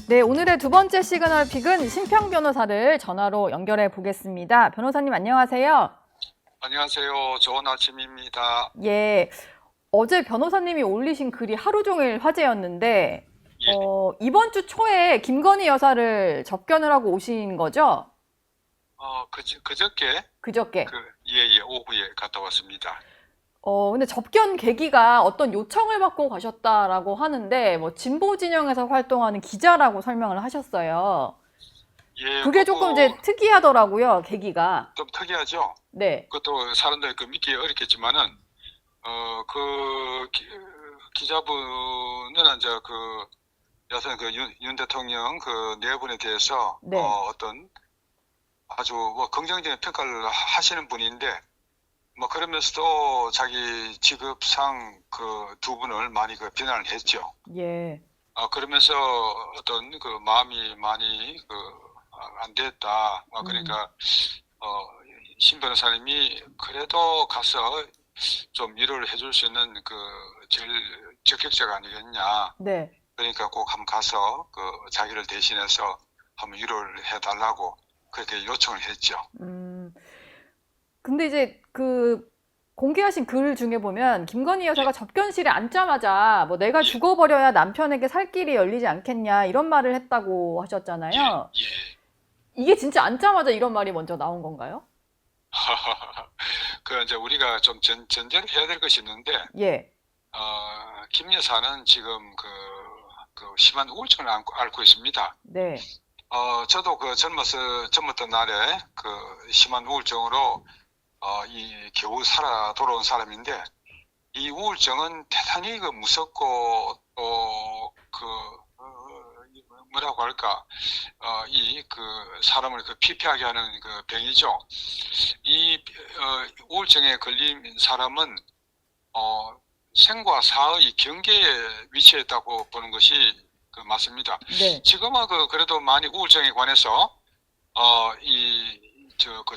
네, 오늘의 두 번째 시그널 픽은 심평 변호사를 전화로 연결해 보겠습니다. 변호사님 안녕하세요. 안녕하세요. 좋은 아침입니다. 예, 어제 변호사님이 올리신 글이 하루 종일 화제였는데 예, 이번 주 초에 김건희 여사를 접견을 하고 오신 거죠? 그저께, 그저께. 오후에 갔다 왔습니다. 근데 접견 계기가 어떤 요청을 받고 가셨다라고 하는데 뭐 진보 진영에서 활동하는 기자라고 설명을 하셨어요. 예, 그게 조금 이제 특이하더라고요, 계기가. 좀 특이하죠? 네, 그것도 사람들이 믿기 어렵겠지만은, 기자분은 이제 여튼 윤 대통령 네 분에 대해서, 네, 어떤 아주 뭐 긍정적인 평가를 하시는 분인데, 뭐 그러면서도 자기 직업상 두 분을 많이 비난을 했죠. 예. 그러면서 어떤 마음이 많이 안 됐다. 음. 그러니까 신 변호사님이 그래도 가서 좀 위로를 해줄 수 있는 제일 적격자가 아니겠냐. 네. 그러니까 꼭 한번 가서 자기를 대신해서 한번 위로를 해달라고 그렇게 요청을 했죠. 근데 이제 공개하신 글 중에 보면 김건희 여사가 예, 접견실에 앉자마자 뭐 내가 예, 죽어버려야 남편에게 살 길이 열리지 않겠냐 이런 말을 했다고 예, 하셨잖아요. 예. 이게 진짜 앉자마자 이런 말이 먼저 나온 건가요? 이제 우리가 좀 전제를 해야 될 것이 있는데, 예. 김 여사는 지금 심한 우울증을 앓고 있습니다. 네. 저도 젊었던 날에 심한 우울증으로 겨우 살아 돌아온 사람인데, 이 우울증은 대단히 무섭고, 뭐라고 할까, 사람을 피폐하게 하는 병이죠. 우울증에 걸린 사람은, 생과 사의 경계에 위치해 있다고 보는 것이 맞습니다. 네. 지금은 그래도 많이 우울증에 관해서,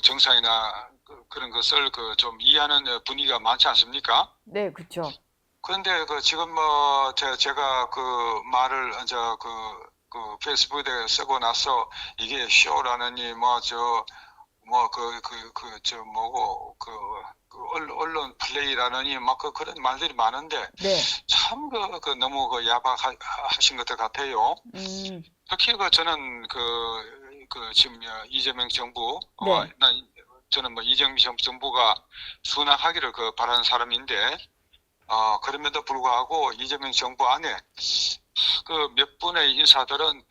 정상이나 그런 것을 좀 이해하는 분위기가 많지 않습니까? 네, 그쵸. 그런데 지금 제가 말을 이제 페이스북에 쓰고 나서 이게 쇼라느니 언론 플레이라느니 그런 말들이 많은데 네. 참 너무 야박하신 것 같아요. 음. 특히 저는 지금 이재명 정부 네. 저는 이재명 정부가 순항하기를 바라는 사람인데, 그럼에도 불구하고 이재명 정부 안에 몇 분의 인사들은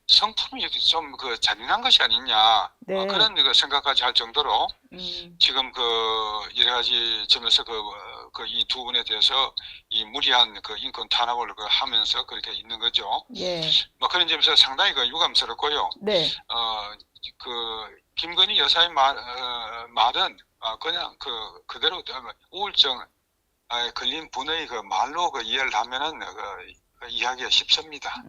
성품이 좀 잔인한 것이 아니냐, 네. 그런 생각까지 할 정도로 음. 지금 여러 가지 점에서 이 두 분에 대해서 이 무리한 인권 탄압을 하면서 그렇게 있는 거죠. 예. 그런 점에서 상당히 유감스럽고요. 네. 김건희 여사의 말은 그냥 그대로 우울증 걸린 분의 말로 이해를 하면은 이해하기가 쉽습니다.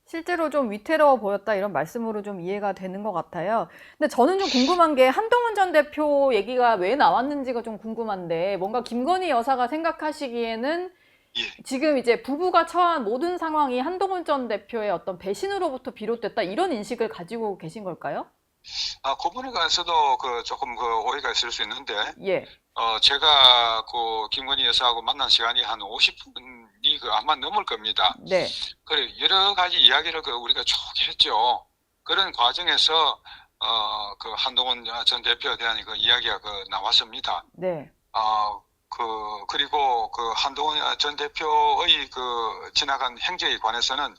실제로 좀 위태로워 보였다 이런 말씀으로 좀 이해가 되는 것 같아요. 근데 저는 좀 궁금한 게 한동훈 전 대표 얘기가 왜 나왔는지가 좀 궁금한데 뭔가 김건희 여사가 생각하시기에는 예. 지금 이제 부부가 처한 모든 상황이 한동훈 전 대표의 어떤 배신으로부터 비롯됐다 이런 인식을 가지고 계신 걸까요? 그 부분에 관해서도 조금 오해가 있을 수 있는데, 예. 제가 김건희 여사하고 만난 시간이 한 50분이 아마 넘을 겁니다. 네. 그래, 여러 가지 이야기를 우리가 쭉 했죠. 그런 과정에서, 한동훈 전 대표에 대한 이야기가 나왔습니다. 네. 그리고 한동훈 전 대표의 지나간 행적에 관해서는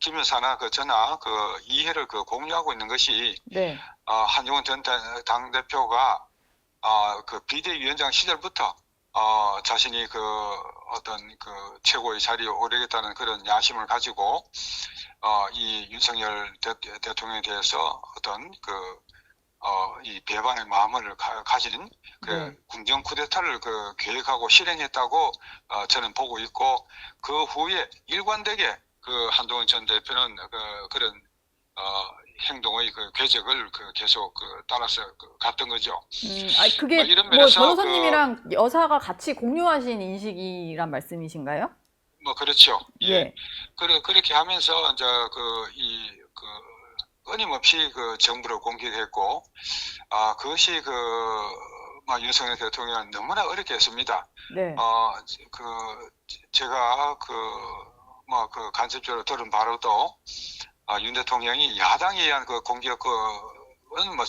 김 여사나 저나 이해를 공유하고 있는 것이, 네. 한동훈 전 당대표가 비대위원장 시절부터 자신이 어떤 최고의 자리에 오르겠다는 그런 야심을 가지고 이 윤석열 대통령에 대해서 어떤 이 배반의 마음을 가진 네. 궁정 쿠데타를 계획하고 실행했다고 저는 보고 있고, 그 후에 일관되게 한동훈 전 대표는 그런 행동의 궤적을 계속 따라서 갔던 거죠. 그게 이런 뭐 면에서 변호사님이랑 여사가 같이 공유하신 인식이란 말씀이신가요? 뭐 그렇죠. 예. 예. 그렇게 하면서 이제 끊임없이 그 정부를 공격했고, 그것이 막 윤석열 대통령은 너무나 어렵게 했습니다. 네. 제가 간접적으로 들은 바로도, 윤 대통령이 야당에 의한 그 공격은 뭐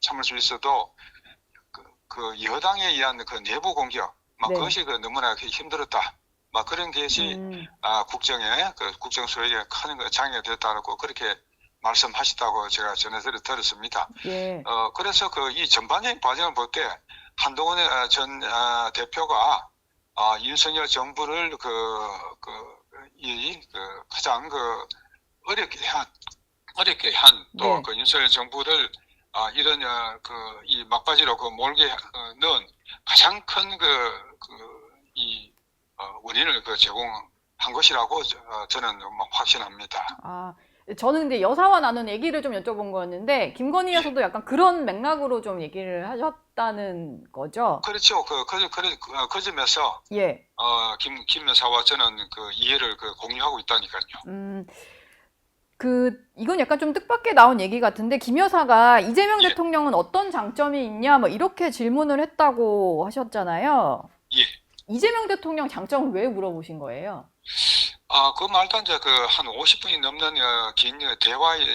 참을 수 있어도, 여당에 의한 그 내부 공격, 네. 그것이 너무나 힘들었다. 그런 것이, 국정 수행에 큰 장애가 됐다고 그렇게 말씀하셨다고 제가 전해 들었습니다. 예. 그래서 이 전반적인 과정을 볼 때, 한동훈 전 대표가, 윤석열 정부를 가장 어렵게 한, 또 네. 윤석열 정부를 이런 이 막바지로 몰게 넣은 가장 큰 원인을 제공한 것이라고 저는 확신합니다. 저는 근데 여사와 나눈 얘기를 좀 여쭤본 거였는데, 김건희 여사도 약간 그런 맥락으로 좀 얘기를 하셨다는 거죠? 그렇죠. 그 점에서 예. 김 여사와 저는 이해를 공유하고 있다니까요. 이건 약간 좀 뜻밖의 나온 얘기 같은데, 김 여사가 이재명 예. 대통령은 어떤 장점이 있냐, 뭐 이렇게 질문을 했다고 하셨잖아요. 예. 이재명 대통령 장점을 왜 물어보신 거예요? 그 말도 이제 한 50분이 넘는 긴 대화의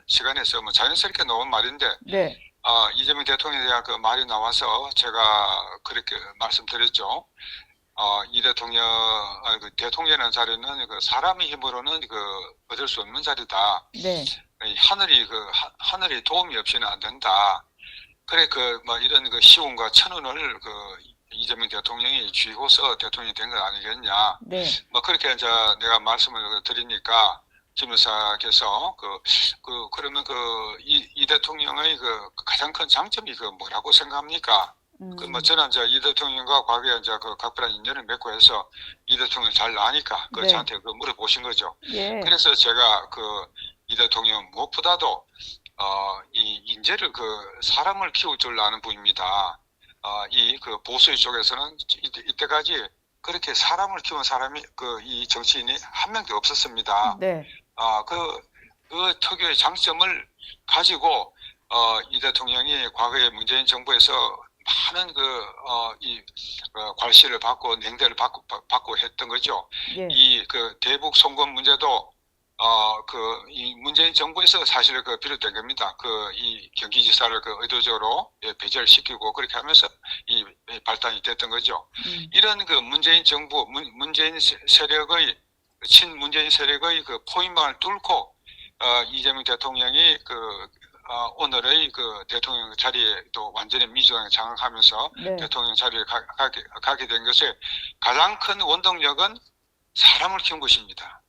시간에서 자연스럽게 나온 말인데, 네. 이재명 대통령에 대한 말이 나와서 제가 그렇게 말씀드렸죠. 이 대통령이라는 자리는 사람의 힘으로는 얻을 수 없는 자리다. 네. 하늘이 도움이 없이는 안 된다. 그래 이런 시운과 천운을 이재명 대통령이 쥐고서 대통령이 된 건 아니겠냐. 네. 그렇게 이제 내가 말씀을 드리니까 김 여사께서 그러면 이 대통령의 가장 큰 장점이 뭐라고 생각합니까? 저는 이제 이 대통령과 과거에 이제 각별한 인연을 맺고 해서 이 대통령 잘 아니까 네. 저한테 물어보신 거죠. 예. 그래서 제가 이 대통령 무엇보다도 이 인재를 사람을 키울 줄 아는 분입니다. 이 보수 쪽에서는 이때까지 그렇게 사람을 키운 사람이 이 정치인이 한 명도 없었습니다. 네. 그 특유의 장점을 가지고 이 대통령이 과거에 문재인 정부에서 많은 괄시를 받고 냉대를 받고 했던 거죠. 예. 이 대북 송금 문제도 이 문재인 정부에서 사실 비롯된 겁니다. 이 경기지사를 의도적으로 배제시키고 그렇게 하면서 이 발단이 됐던 거죠. 이런 문재인 정부, 문재인 세력의, 친문재인 세력의 포위망을 뚫고, 이재명 대통령이 오늘의 대통령 자리에 또 완전히 민주당에 장악하면서 네. 대통령 자리에 가게 된 것의 가장 큰 원동력은 사람을 키운 것입니다.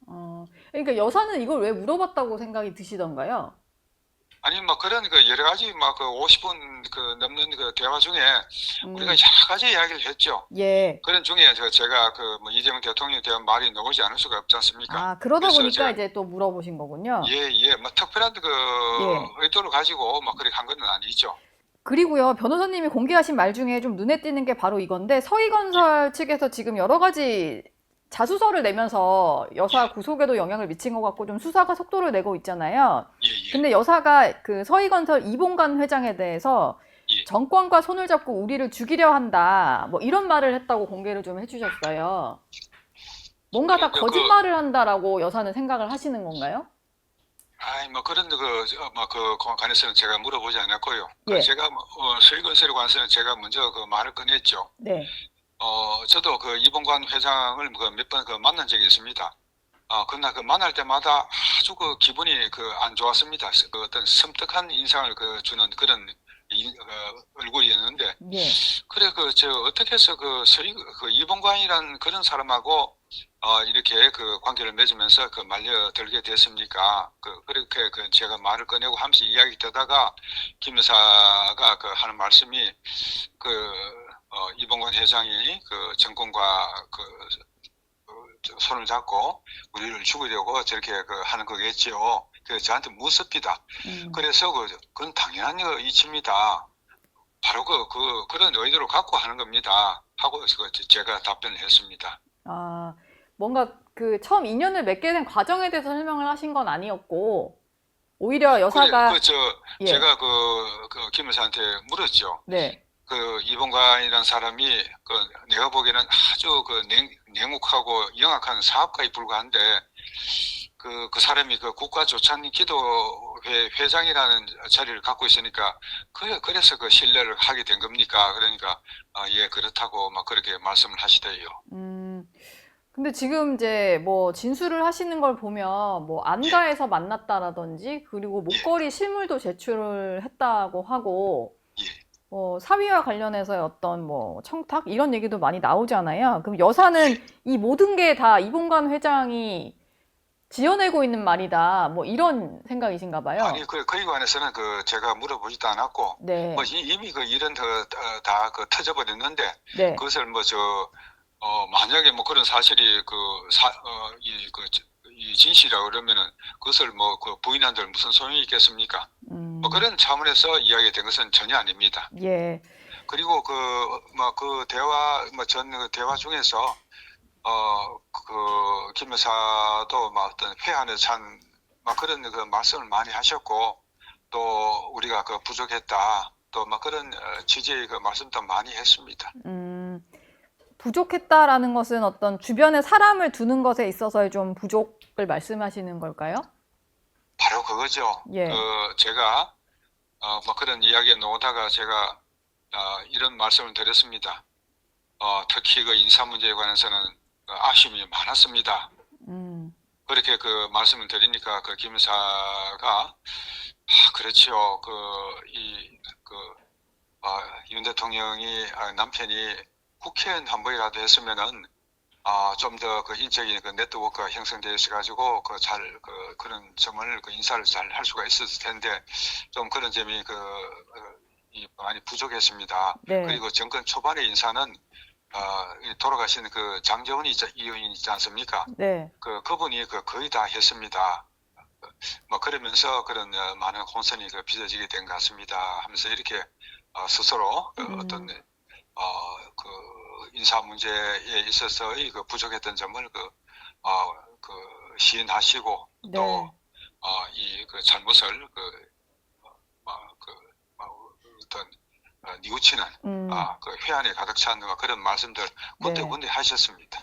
그러니까 여사는 이걸 왜 물어봤다고 생각이 드시던가요? 아니 그런 여러 가지 50분 넘는 대화 중에 우리가 여러 가지 이야기를 했죠. 예. 그런 중에 제가 이재명 대통령에 대한 말이 나오지 않을 수가 없지 않습니까? 그러다 그래서 보니까 제가 이제 또 물어보신 거군요. 예, 특별한 예. 의도를 가지고 그렇게 한 건 아니죠. 그리고요, 변호사님이 공개하신 말 중에 좀 눈에 띄는 게 바로 이건데, 서희건설 측에서 지금 여러 가지 자수서를 내면서 여사 구속에도 영향을 미친 것 같고 좀 수사가 속도를 내고 있잖아요. 예. 근데 여사가 서희건설 이봉관 회장에 대해서 예. 정권과 손을 잡고 우리를 죽이려 한다, 뭐 이런 말을 했다고 공개를 좀 해주셨어요. 뭔가 다 거짓말을 한다라고 여사는 생각을 하시는 건가요? 그런 관해서는 제가 물어보지 않았고요. 예. 제가 서희건설에 관해서는 제가 먼저 말을 꺼냈죠. 네. 저도 이봉관 회장을 몇 번 만난 적이 있습니다. 그러나 만날 때마다 아주 기분이 안 좋았습니다. 어떤 섬뜩한 인상을 주는 그런 얼굴이었는데, 예. 그래 어떻게 해서 이봉관이란 그런 사람하고 이렇게 관계를 맺으면서 말려들게 됐습니까? 그렇게 제가 말을 꺼내고 하면서 이야기 되다가 김 여사가 하는 말씀이 이봉관 회장이 정권과 손을 잡고 우리를 죽이려고 저렇게 하는 거겠지요. 저한테 묻습니다. 그래서 그건 당연한 이치입니다. 바로 그런 의도를 갖고 하는 겁니다. 하고 제가 답변을 했습니다. 아, 뭔가 그 처음 인연을 맺게 된 과정에 대해서 설명을 하신 건 아니었고, 오히려 그래, 여사가, 예, 제가 김 여사한테 물었죠. 네, 이봉관이라는 사람이 내가 보기에는 아주 냉혹하고 영악한 사업가에 불과한데 그 사람이 국가조찬기도회 회장이라는 자리를 갖고 있으니까 그래서 그 신뢰를 하게 된 겁니까? 그러니까 예, 그렇다고 막 그렇게 말씀을 하시대요. 음, 근데 지금 이제 뭐 진술을 하시는 걸 보면 뭐 예, 안가에서 만났다라든지 그리고 예, 목걸이 실물도 제출을 했다고 하고 예, 사위와 관련해서의 어떤 뭐 청탁 이런 얘기도 많이 나오잖아요. 그럼 예. 여사는 이 모든 게 다 이봉관 회장이 지어내고 있는 말이다. 뭐 이런 생각이신가 봐요. 아니, 그에 관해서는 제가 물어보지도 않았고, 뭐, 네, 이미 그 일은 다 터져버렸는데, 네, 그것을 만약에 뭐 그런 사실이 이 진실이라 그러면은 그것을 뭐 부인한들 무슨 소용이 있겠습니까? 뭐 음, 그런 차원에서 이야기된 것은 전혀 아닙니다. 예, 그리고 전 대화 중에서, 김 여사도 막 어떤 회한에 막 그런 말씀을 많이 하셨고, 또 우리가 부족했다. 또 막 그런 취지의 말씀도 많이 했습니다. 음, 부족했다라는 것은 어떤 주변에 사람을 두는 것에 있어서의 좀 부족을 말씀하시는 걸까요? 바로 그거죠. 예, 제가, 뭐 그런 이야기에 나오다가 제가, 이런 말씀을 드렸습니다. 특히 인사 문제에 관해서는 아쉬움이 많았습니다. 음, 그렇게 말씀을 드리니까 김 여사가, 그렇지요. 윤 대통령이, 남편이 국회의원 한 번이라도 했으면은, 좀 더 인적인 네트워크가 형성되어 있어가지고, 그런 점을, 인사를 잘 할 수가 있었을 텐데, 좀 그런 점이, 많이 부족했습니다. 네, 그리고 정권 초반의 인사는, 돌아가신 장제원 의원이 있지 않습니까? 네, 그분이 거의 다 했습니다. 뭐 그러면서 그런 많은 혼선이 빚어지게 된 것 같습니다. 하면서 이렇게 스스로 어떤 음, 그 인사 문제에 있어서의 부족했던 점을 시인하시고 네, 또 이 잘못을 어떤 뉘우치는 음, 회한에 가득 찬 그런 말씀들 네. 군데군데 하셨습니다.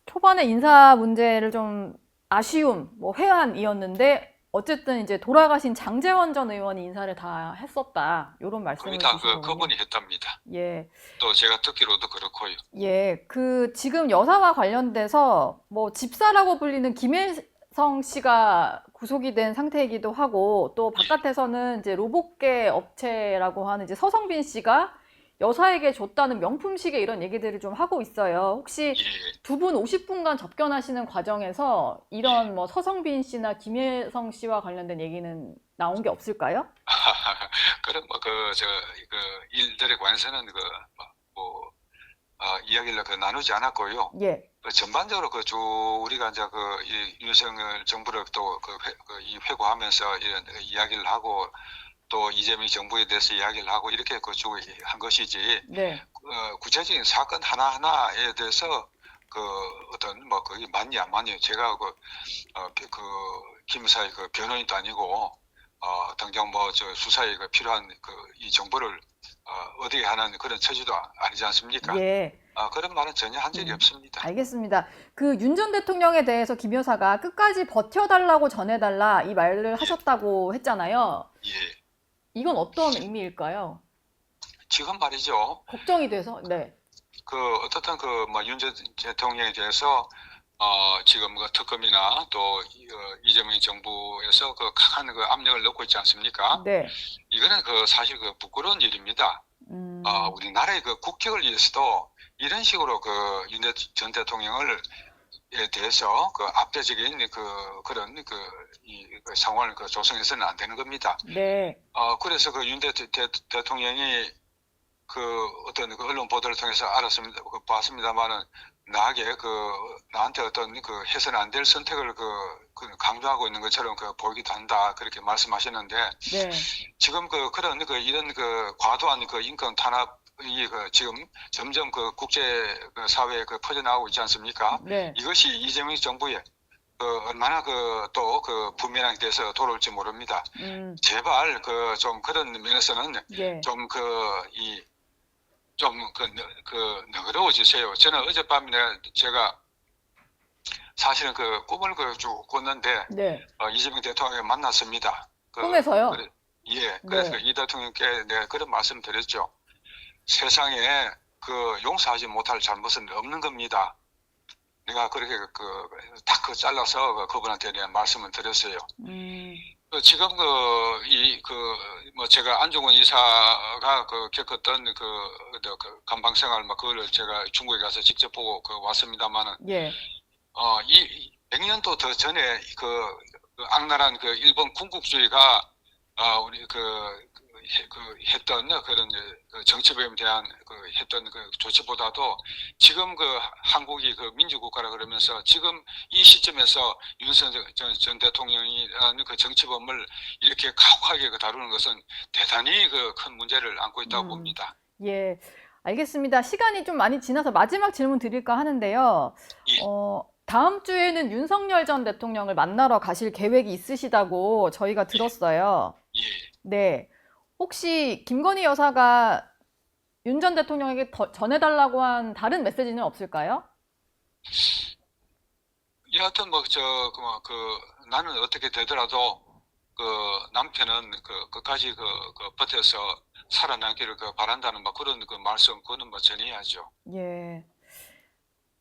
초반에 인사 문제를 좀 아쉬움, 뭐 회한이었는데 어쨌든 이제 돌아가신 장제원 전 의원이 인사를 다 했었다. 이런 거의 말씀을 다 주신 거군요. 그분이 했답니다. 예. 또 제가 듣기로도 그렇고요. 예, 그 지금 여사와 관련돼서 뭐 집사라고 불리는 김혜성 씨가 구속이 된 상태이기도 하고 또 예, 바깥에서는 이제 로봇계 업체라고 하는 이제 서성빈 씨가 여사에게 줬다는 명품 시계 이런 얘기들을 좀 하고 있어요. 혹시 예, 두 분 50분간 접견하시는 과정에서 예. 이런 뭐 서성빈 씨나 김혜성 씨와 관련된 얘기는 나온 게 없을까요? 그런 일들에 관해서는 뭐, 이야기를 나누지 않았고요. 예, 전반적으로 우리가 이제 이 윤석열 정부를 또 이 회고하면서 이런 이야기를 하고 또 이재명 정부에 대해서 이야기를 하고 이렇게 쭉 한 것이지 네, 구체적인 사건 하나하나에 대해서 어떤 뭐 그게 맞냐 안 맞냐 제가 김 여사의 변호인도 아니고 당장 뭐 수사에 필요한 이 정보를 얻어야 하는 그런 처지도 아니지 않습니까? 예. 그런 말은 전혀 한 적이 없습니다. 알겠습니다. 그 윤 전 대통령에 대해서 김 여사가 끝까지 버텨달라고 전해달라 이 말을 예, 하셨다고 했잖아요. 예. 이건 어떤 의미일까요? 지금 말이죠. 걱정이 돼서? 네. 어떻든 윤 전 대통령에 대해서 지금 특검이나 또 이재명 정부에서 강한 압력을 넣고 있지 않습니까? 네. 이거는 사실 부끄러운 일입니다. 음, 우리나라의 국격을 위해서도 이런 식으로 윤 전 대통령을 에 대해서 압도적인 그런 상황을 조성해서는 안 되는 겁니다. 네. 그래서 윤 대통령이 어떤 언론 보도를 통해서 알았습니다. 봤습니다만은 나에게 나한테 어떤 해서는 안 될 선택을 강조하고 있는 것처럼 보이기도 한다. 그렇게 말씀하셨는데 네. 지금 이런 과도한 인권 탄압 지금 점점 그 국제 그 사회에 그 퍼져나가고 있지 않습니까? 네. 이것이 이재명 정부의 얼마나 또 부메랑이 돼서 돌아올지 모릅니다. 제발 좀 그런 면에서는 예. 좀 너그러워지세요. 저는 어젯밤에 제가 사실은 그 꿈을 쭉 꿨는데 네. 이재명 대통령을 만났습니다. 꿈에서요? 예. 그래서 네. 이 대통령께 내가 그런 말씀 드렸죠. 세상에 용서하지 못할 잘못은 없는 겁니다. 내가 그렇게 딱 잘라서 그분한테 내가 말씀을 드렸어요. 지금 제가 안종원 이사가 겪었던 감방 생활 그거를 제가 중국에 가서 직접 보고 왔습니다만은 예. 이 100년도 더 전에 악랄한 일본 군국주의가 우리 했던 그런 정치범에 대한 했던 조치보다도 지금 한국이 민주국가라 그러면서 지금 이 시점에서 윤석열 전 대통령이라는 정치범을 이렇게 가혹하게 다루는 것은 대단히 큰 문제를 안고 있다고 봅니다. 예. 알겠습니다. 시간이 좀 많이 지나서 마지막 질문 드릴까 하는데요. 예. 다음 주에는 윤석열 전 대통령을 만나러 가실 계획이 있으시다고 저희가 들었어요. 예. 네. 혹시 김건희 여사가 윤 전 대통령에게 전해달라고 한 다른 메시지는 없을까요? 여하튼 나는 어떻게 되더라도 남편은 끝까지 버텨서 살아남기를 바란다는 그런 말씀 그거는 전해야죠. 예.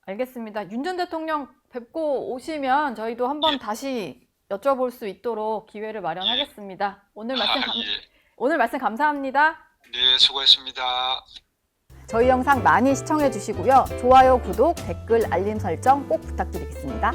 알겠습니다. 윤 전 대통령 뵙고 오시면 저희도 한번 예. 다시 여쭤볼 수 있도록 기회를 마련하겠습니다. 오늘 말씀 예. 감사합니다. 네, 수고했습니다. 저희 영상 많이 시청해 주시고요. 좋아요, 구독, 댓글, 알림 설정 꼭 부탁드리겠습니다.